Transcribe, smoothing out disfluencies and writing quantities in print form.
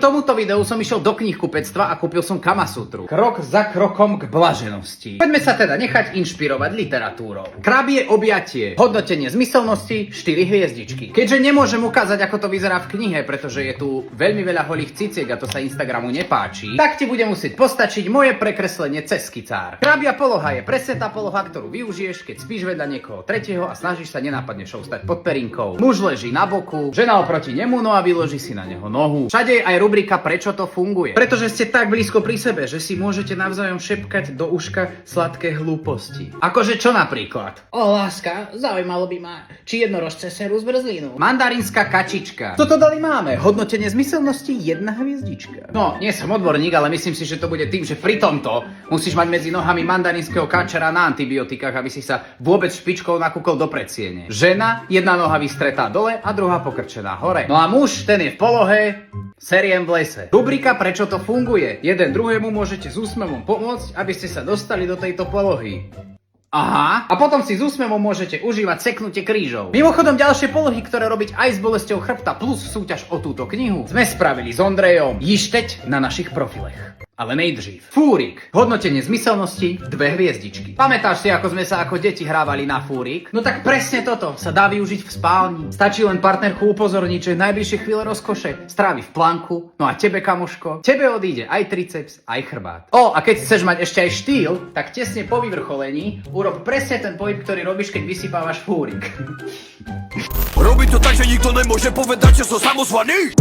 tomuto videu som išiel do knihkupectva a kúpil som Kamasutru. Krok za krokom k blaženosti. Poďme sa teda nechať inšpirovať literatúrou. Krabie objatie. Hodnotenie zmyselnosti 4 hviezdičky. Keďže nemôžem ukázať, ako to vyzerá v knihe, pretože je tu veľmi veľa holých ciciek a to sa Instagramu nepáči, tak ti bude musieť postačiť moje prekreslenie cez skicár. Krabia poloha je presne tá poloha, ktorú využiješ, keď spíš vedľa niekoho tretieho a snažíš sa nenápadne šoustať pod perinkou. Muž leží na boku, žena oproti nemu, no a vyloží si na neho nohu. Všade je aj rubrika Prečo to funguje. Pretože ste tak blízko pri sebe, že si môžete navzájom šepkať do uška sladké hlúposti. Akože čo napríklad? O, láska, zaujímalo by ma, či jednorožce serú z brzlinu. Mandarínska kačička. Toto dali máme. Hodnotenie zmyselnosti 1 hviezdička. No, nie som odborník, ale myslím si, že to bude tým, že pri tomto musíš mať medzi nohami mandarínskeho kačera na antibiotikách, aby si sa vôbec špičkou nakúkol do predsiene. Žena, jedna noha vystretá dole a druhá pokrčená hore. No a muž, ten je v polohe seriem v lese. Rubrika Prečo to funguje. Jeden druhému môžete s úsmevom pomôcť, aby ste sa dostali do tejto polohy. Aha, a potom si s úsmevom môžete užívať seknutie krížov. Mimochodom ďalšie polohy, ktoré robiť aj s bolesťou chrbta plus súťaž o túto knihu, sme spravili s Ondrejom jišteť na našich profilech. Ale nejdřív. Fúrik. Hodnotenie zmyselnosti 2 hviezdičky. Pamätáš si, ako sme sa ako deti hrávali na fúrik? No tak presne toto sa dá využiť v spálni. Stačí len partnerku upozorniť, že najbližšie chvíle rozkoše strávi v planku. No a tebe, kamoško, tebe odíde aj triceps, aj chrbát. O, a keď chceš mať ešte aj štýl, tak tesne po vyvrcholení urob presne ten pohyb, ktorý robíš, keď vysypávaš fúrik. Robí to tak, že nikto nemôže povedať, že som samozvaný.